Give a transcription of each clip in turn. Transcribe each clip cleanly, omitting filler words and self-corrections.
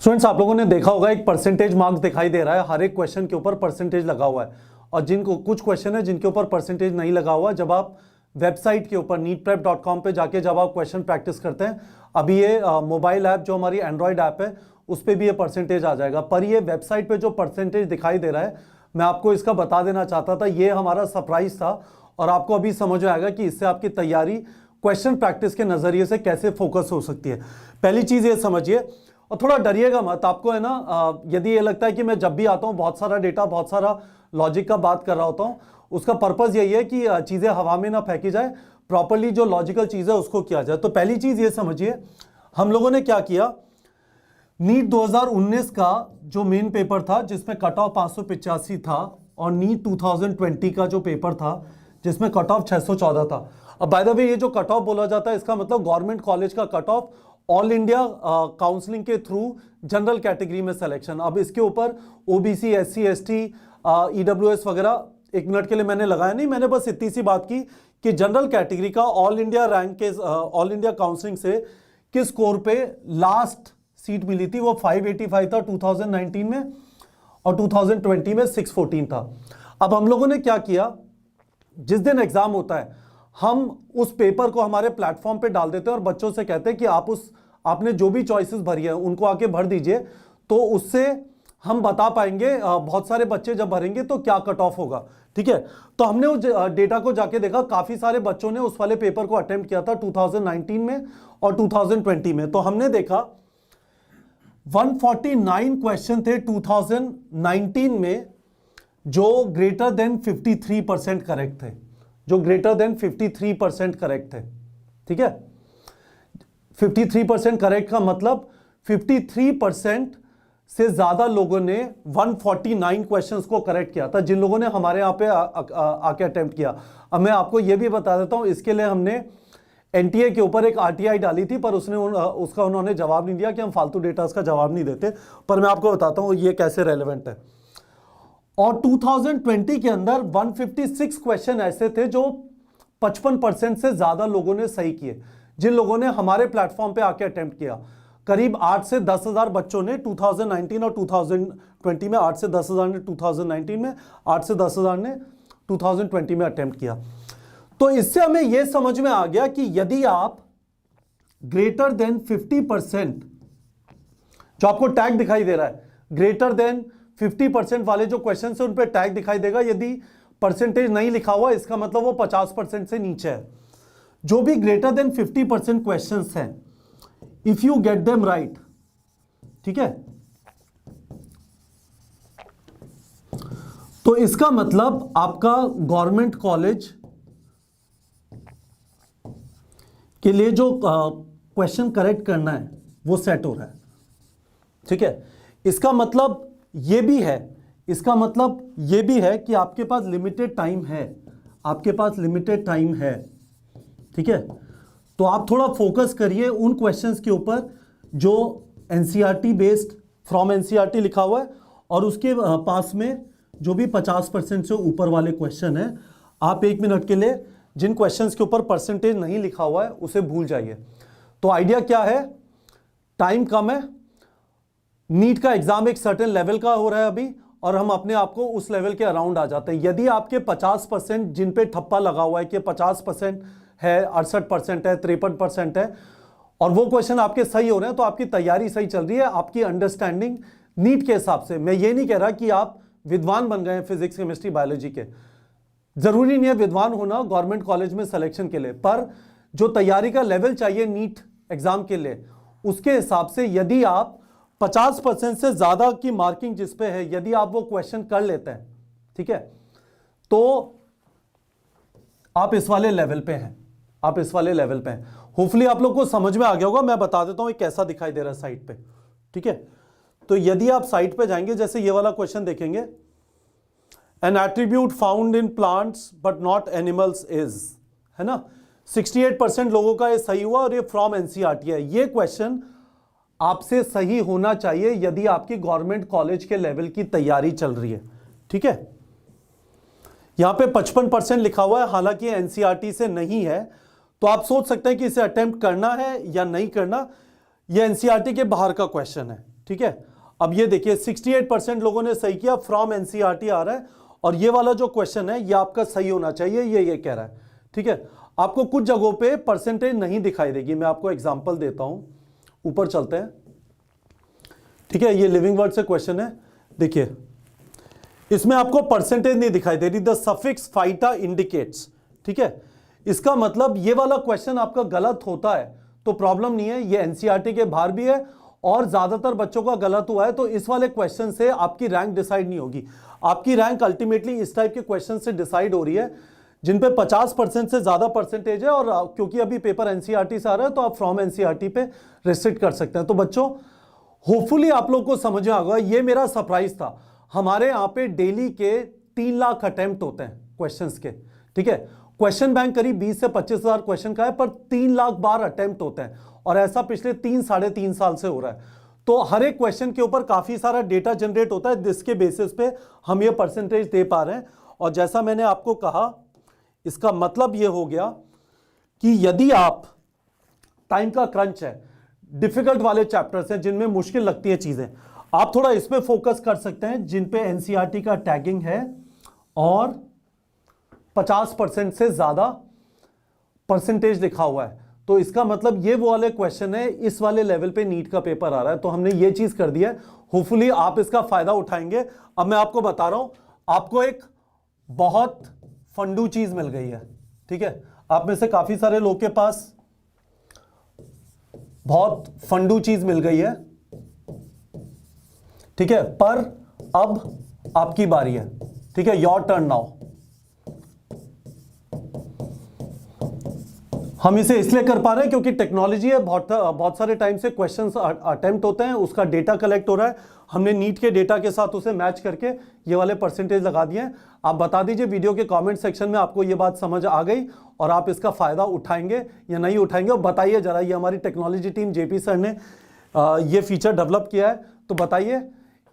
Students, आप लोगों ने देखा होगा एक परसेंटेज मार्क्स दिखाई दे रहा है, हर एक क्वेश्चन के ऊपर परसेंटेज लगा हुआ है। और जिनको कुछ क्वेश्चन है जिनके ऊपर परसेंटेज नहीं लगा हुआ, जब आप वेबसाइट के ऊपर neetprep.com पे जाके जब आप क्वेश्चन प्रैक्टिस करते हैं, अभी ये मोबाइल ऐप जो हमारी एंड्रॉयड ऐप है उस पर भी ये परसेंटेज आ जाएगा। पर ये वेबसाइट पे जो परसेंटेज दिखाई दे रहा है, मैं आपको इसका बता देना चाहता था, ये हमारा सरप्राइज था। और आपको अभी समझ में आएगा कि इससे आपकी तैयारी क्वेश्चन प्रैक्टिस के नजरिए से कैसे फोकस हो सकती है। पहली चीज ये समझिए, और थोड़ा डरिएगा मत। आपको है ना, यदि ये लगता है कि मैं जब भी आता हूँ बहुत सारा डेटा, बहुत सारा लॉजिक का बात कर रहा होता हूँ, उसका पर्पस यही है कि चीजें हवा में ना फेंकी जाए, प्रॉपर्ली जो लॉजिकल चीज है उसको किया जाए। तो पहली चीज ये समझिए, हम लोगों ने क्या किया, नीट 2019 का जो मेन पेपर था जिसमें कट ऑफ 585 था, और नीट 2020 का जो पेपर था जिसमें कट ऑफ 614 था। अब बाय द वे, ये जो कट ऑफ बोला जाता है इसका मतलब गवर्नमेंट कॉलेज का cut off all India counselling के थ्रू जनरल कैटेगरी में सिलेक्शन। अब इसके ऊपर ओबीसी, एससी, एसटी, ईडब्ल्यूएस वगैरह एक मिनट के लिए मैंने लगाया नहीं, मैंने बस इतनी सी बात की कि जनरल कैटेगरी का ऑल इंडिया रैंक के ऑल इंडिया काउंसलिंग से किस स्कोर पे लास्ट सीट मिली थी, वो 585 था 2019 में, और 2020 में 614 था। अब हम लोगों ने क्या किया, जिस दिन एग्जाम होता है हम उस पेपर को हमारे प्लेटफॉर्म पे डाल देते हैं और बच्चों से कहते हैं कि आपने जो भी चॉइसेस भरी है उनको आके भर दीजिए, तो उससे हम बता पाएंगे, बहुत सारे बच्चे जब भरेंगे तो क्या कट ऑफ होगा। ठीक है, तो हमने उस डेटा को जाके देखा, काफी सारे बच्चों ने उस वाले पेपर को अटेम्प्ट किया था 2019 में और 2020 में। तो हमने देखा 149 क्वेश्चन थे 2019 में जो ग्रेटर देन 53% करेक्ट थे, जो ग्रेटर देन 53% करेक्ट थे। ठीक है, 53% करेक्ट का मतलब 53% से ज्यादा लोगों ने 149 क्वेश्चंस को करेक्ट किया था, जिन लोगों ने हमारे यहाँ पे आके अटेम्प्ट किया। अब मैं आपको यह भी बता देता हूं, इसके लिए हमने एनटीए के ऊपर एक आरटीआई डाली थी, पर उसका उन्होंने जवाब नहीं दिया कि हम फालतू डेटा का जवाब नहीं देते। पर मैं आपको बताता हूं ये कैसे रेलेवेंट है। और 2020 के अंदर 156 क्वेश्चन ऐसे थे जो 55% से ज्यादा लोगों ने सही किए, जिन लोगों ने हमारे प्लेटफॉर्म पे आके अटेम्प्ट किया। करीब 8 से 10 हजार बच्चों ने 2019 और 2020 में, 8 से 10 हजार ने 2019 में, 8 से 10 हजार ने 2020 में अटेम्प्ट किया। तो इससे हमें यह समझ में आ गया कि यदि आप ग्रेटर देन 50%, जो आपको टैग दिखाई दे रहा है, ग्रेटर देन 50% वाले जो क्वेश्चन है उन पे टैग दिखाई देगा। यदि परसेंटेज नहीं लिखा हुआ इसका मतलब वो 50% से नीचे है। जो भी ग्रेटर देन 50% क्वेश्चंस हैं, if you get them right, ठीक है, तो इसका मतलब आपका गवर्नमेंट कॉलेज के लिए जो क्वेश्चन करेक्ट करना है वो सेट हो रहा है। ठीक है, इसका मतलब ये भी है, इसका मतलब ये भी है कि आपके पास लिमिटेड टाइम है, आपके पास लिमिटेड टाइम है। ठीक है, तो आप थोड़ा फोकस करिए उन क्वेश्चंस के ऊपर जो एनसीईआरटी बेस्ड, फ्रॉम एनसीईआरटी लिखा हुआ है, और उसके पास में जो भी 50% से ऊपर वाले क्वेश्चन है, आप एक मिनट के लिए जिन क्वेश्चंस के ऊपर परसेंटेज नहीं लिखा हुआ है उसे भूल जाइए। तो आइडिया क्या है, टाइम कम है, नीट का एग्जाम एक सर्टेन लेवल का हो रहा है अभी, और हम अपने आप को उस लेवल के अराउंड आ जाते हैं। यदि आपके 50% जिन पे ठप्पा लगा हुआ है कि 50% है, 68% है, 53% है, और वो क्वेश्चन आपके सही हो रहे हैं, तो आपकी तैयारी सही चल रही है, आपकी अंडरस्टैंडिंग नीट के हिसाब से। मैं ये नहीं कह रहा कि आप विद्वान बन गए हैं फिजिक्स, केमिस्ट्री, बायोलॉजी के, जरूरी नहीं है विद्वान होना गवर्नमेंट कॉलेज में सिलेक्शन के लिए, पर जो तैयारी का लेवल चाहिए नीट एग्जाम के लिए, उसके हिसाब से यदि आप 50% से ज्यादा की मार्किंग जिस पे है, यदि आप वो क्वेश्चन कर लेते हैं, ठीक है, तो आप इस वाले लेवल पे हैं, आप इस वाले लेवल पे हैं। होपफुली आप लोग को समझ में आ गया होगा। मैं बता देता हूं ये कैसा दिखाई दे रहा है साइट पे। ठीक है, तो यदि आप साइट पे जाएंगे, जैसे ये वाला क्वेश्चन देखेंगे, N attribute found in plants but not animals is, है ना, 68% लोगों का ये सही हुआ, और ये फ्रॉम एनसीईआरटी है। ये क्वेश्चन आपसे सही होना चाहिए यदि आपकी गवर्नमेंट कॉलेज के लेवल की तैयारी चल रही है। ठीक है, यहां पे 55% लिखा हुआ है, हालांकि एनसीईआरटी से नहीं है, तो आप सोच सकते हैं कि इसे अटेम्प्ट करना है या नहीं करना। यह एनसीईआरटी के बाहर का क्वेश्चन है। ठीक है। अब ये देखिए 68% लोगों ने सही किया, फ्रॉम एनसीईआरटी आ रहा है, और ये वाला जो क्वेश्चन है ये आपका सही होना चाहिए, ये कह रहा है। ठीक है, आपको कुछ जगहों पे परसेंटेज नहीं दिखाई देगी, मैं आपको एग्जांपल देता हूं, ऊपर चलते हैं। ठीक है, ये लिविंग वर्ड से क्वेश्चन है, देखिए इसमें आपको परसेंटेज नहीं दिखाई दे रही, द सफिक्स फाइटा इंडिकेट्स। ठीक है, इसका मतलब ये वाला क्वेश्चन आपका गलत होता है तो प्रॉब्लम नहीं है, ये एनसीईआरटी के बाहर भी है और ज्यादातर बच्चों का गलत हुआ है, तो इस वाले क्वेश्चन से आपकी रैंक डिसाइड नहीं होगी। आपकी रैंक अल्टीमेटली इस टाइप के क्वेश्चन से डिसाइड हो रही है जिन पे 50% से ज्यादा परसेंटेज है, और क्योंकि अभी पेपर एनसीईआरटी से आ रहा है तो आप फ्रॉम एनसीईआरटी पे रिस्ट्रिक्ट कर सकते हैं। तो बच्चों होपफुली आप लोग को समझ में आ गया, ये मेरा सरप्राइज था। हमारे यहाँ पे डेली के 3 लाख अटेम्प्ट होते हैं क्वेश्चंस के। ठीक है, क्वेश्चन बैंक करीब 20 से 25 हजार क्वेश्चन का है, पर 3 लाख बार अटेम्प्ट होते हैं, और ऐसा पिछले 3-3.5 साल से हो रहा है। तो हर एक क्वेश्चन के ऊपर काफी सारा डेटा जनरेट होता है, जिसके बेसिस पे हम ये परसेंटेज दे पा रहे हैं। और जैसा मैंने आपको कहा, इसका मतलब ये हो गया कि यदि आप टाइम का क्रंच है, डिफिकल्ट वाले चैप्टर्स हैं जिनमें मुश्किल लगती है चीजें, आप थोड़ा इस पे फोकस कर सकते हैं जिन पे एनसीईआरटी का टैगिंग है और 50% से ज्यादा परसेंटेज लिखा हुआ है। तो इसका मतलब ये वो वाले क्वेश्चन है, इस वाले लेवल पे नीट का पेपर आ रहा है, तो हमने ये चीज कर दिया है। होपफुली आप इसका फायदा उठाएंगे। अब मैं आपको बता रहा हूं, आपको एक बहुत फंडू चीज मिल गई है। ठीक है, आप में से काफी सारे लोग के पास बहुत फंडू चीज मिल गई है। ठीक है, पर अब आपकी बारी है। ठीक है, योर टर्न नाउ। हम इसे इसलिए कर पा रहे हैं क्योंकि टेक्नोलॉजी है, बहुत सारे टाइम से क्वेश्चंस अटेम्प्ट होते हैं, उसका डेटा कलेक्ट हो रहा है, हमने नीट के डेटा के साथ उसे मैच करके ये वाले परसेंटेज लगा दिए हैं। आप बता दीजिए वीडियो के कमेंट सेक्शन में आपको ये बात समझ आ गई और आप इसका फायदा उठाएंगे या नहीं उठाएंगे, और बताइए जरा। ये हमारी टेक्नोलॉजी टीम जेपी सर ने ये फीचर डेवलप किया है, तो बताइए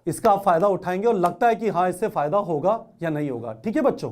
इसका आप फायदा उठाएंगे और लगता है कि हाँ इससे फायदा होगा या नहीं होगा। ठीक है बच्चों।